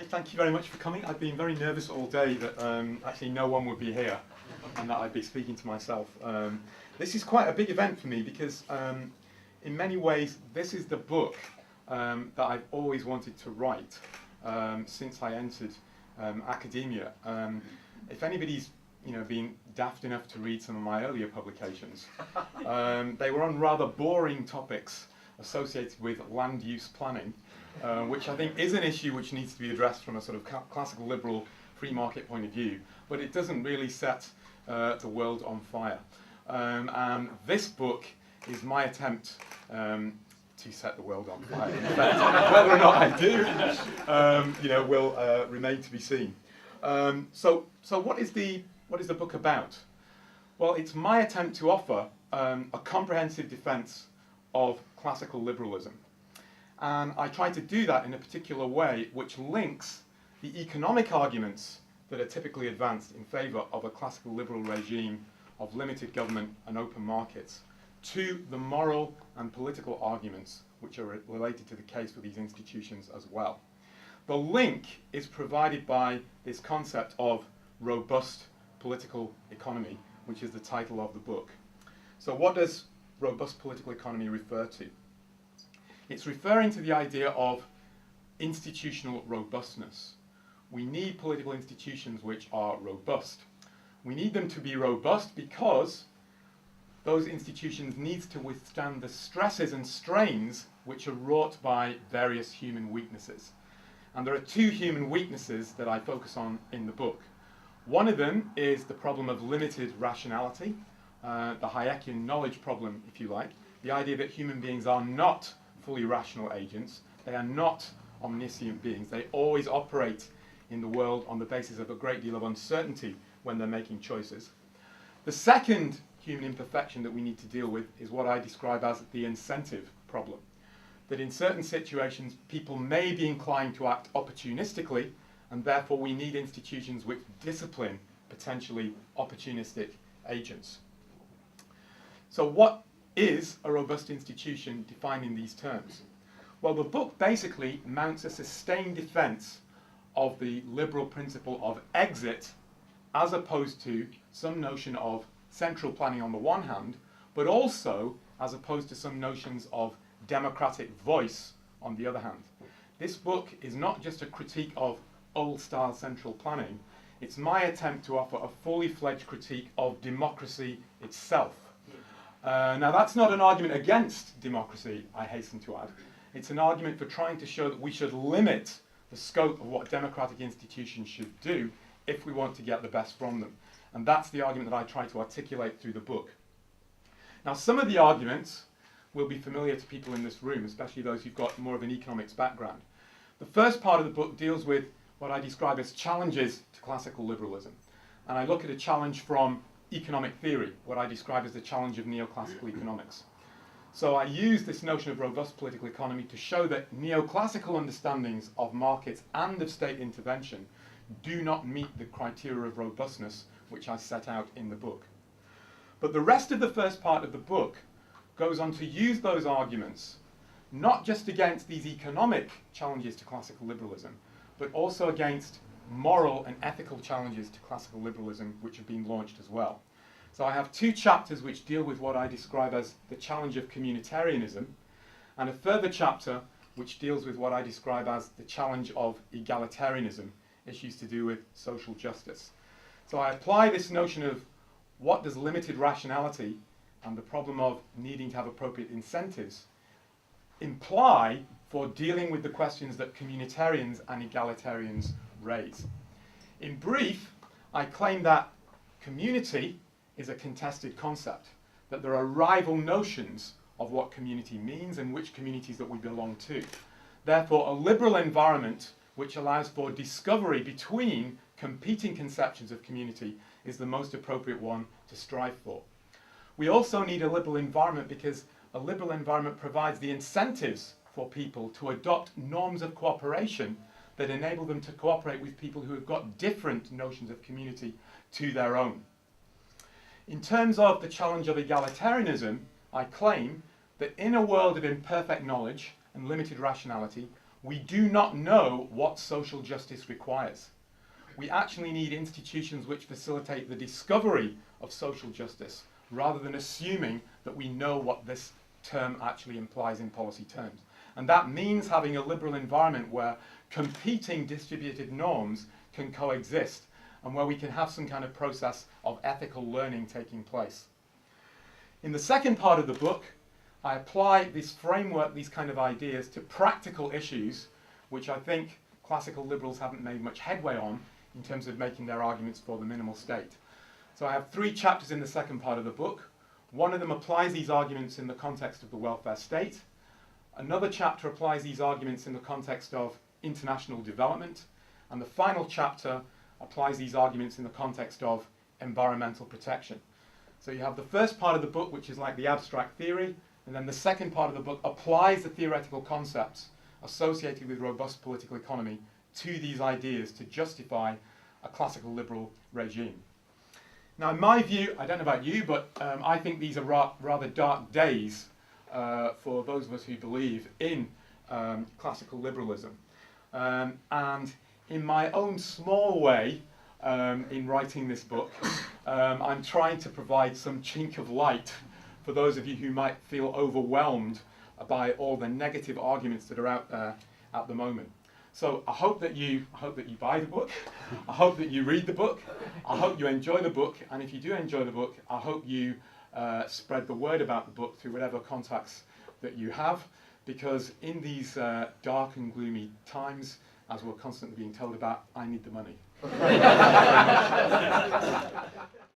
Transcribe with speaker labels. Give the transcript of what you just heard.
Speaker 1: thank you very much for coming. I've been very nervous all day that actually no one would be here and that I'd be speaking to myself. This is quite a big event for me because in many ways this is the book that I've always wanted to write since I entered academia. If anybody's been daft enough to read some of my earlier publications, they were on rather boring topics associated with land use planning, which I think is an issue which needs to be addressed from a sort of classical liberal free market point of view, but it doesn't really set the world on fire. And this book is my attempt to set the world on fire. In fact, whether or not I do, will remain to be seen. So what is the book about? Well, it's my attempt to offer a comprehensive defence of classical liberalism. And I try to do that in a particular way which links the economic arguments that are typically advanced in favour of a classical liberal regime of limited government and open markets to the moral and political arguments which are related to the case for these institutions as well. The link is provided by this concept of robust political economy, which is the title of the book. So what does robust political economy refer to? It's referring to the idea of institutional robustness. We need political institutions which are robust. We need them to be robust because those institutions need to withstand the stresses and strains which are wrought by various human weaknesses. And there are two human weaknesses that I focus on in the book. One of them is the problem of limited rationality, the Hayekian knowledge problem, if you like, the idea that human beings are not fully rational agents, they are not omniscient beings, they always operate in the world on the basis of a great deal of uncertainty when they're making choices. The second human imperfection that we need to deal with is what I describe as the incentive problem. That in certain situations people may be inclined to act opportunistically, and therefore we need institutions which discipline potentially opportunistic agents. So what is a robust institution defined in these terms? Well, the book basically mounts a sustained defence of the liberal principle of exit as opposed to some notion of central planning on the one hand, but also as opposed to some notions of democratic voice on the other hand. This book is not just a critique of old-style central planning, it's my attempt to offer a fully fledged critique of democracy itself. Now that's not an argument against democracy, I hasten to add. It's an argument for trying to show that we should limit the scope of what democratic institutions should do if we want to get the best from them. And that's the argument that I try to articulate through the book. Now some of the arguments will be familiar to people in this room, especially those who've got more of an economics background. The first part of the book deals with what I describe as challenges to classical liberalism. And I look at a challenge from economic theory, what I describe as the challenge of neoclassical economics. So I use this notion of robust political economy to show that neoclassical understandings of markets and of state intervention do not meet the criteria of robustness which I set out in the book. But the rest of the first part of the book goes on to use those arguments not just against these economic challenges to classical liberalism, but also against moral and ethical challenges to classical liberalism which have been launched as well. So I have two chapters which deal with what I describe as the challenge of communitarianism, and a further chapter which deals with what I describe as the challenge of egalitarianism, issues to do with social justice. So I apply this notion of what does limited rationality and the problem of needing to have appropriate incentives imply for dealing with the questions that communitarians and egalitarians raise. In brief, I claim that community is a contested concept, that there are rival notions of what community means and which communities that we belong to. Therefore, a liberal environment which allows for discovery between competing conceptions of community is the most appropriate one to strive for. We also need a liberal environment because a liberal environment provides the incentives for people to adopt norms of cooperation that enable them to cooperate with people who have got different notions of community to their own. In terms of the challenge of egalitarianism, I claim that in a world of imperfect knowledge and limited rationality, we do not know what social justice requires. We actually need institutions which facilitate the discovery of social justice, rather than assuming that we know what this term actually implies in policy terms. And that means having a liberal environment where competing distributed norms can coexist, and where we can have some kind of process of ethical learning taking place. In the second part of the book, I apply this framework, these kind of ideas, to practical issues, which I think classical liberals haven't made much headway on in terms of making their arguments for the minimal state. So I have 3 chapters in the second part of the book. One of them applies these arguments in the context of the welfare state. Another chapter applies these arguments in the context of international development. And the final chapter applies these arguments in the context of environmental protection. So you have the first part of the book, which is like the abstract theory, and then the second part of the book applies the theoretical concepts associated with robust political economy to these ideas to justify a classical liberal regime. Now, in my view, I don't know about you, but I think these are rather dark days for those of us who believe in classical liberalism. And in my own small way, in writing this book, I'm trying to provide some chink of light for those of you who might feel overwhelmed by all the negative arguments that are out there at the moment. So I hope that you buy the book. I hope that you read the book. I hope you enjoy the book. And if you do enjoy the book, I hope you spread the word about the book through whatever contacts that you have. Because in these dark and gloomy times, as we're constantly being told about, I need the money. Thank you very much.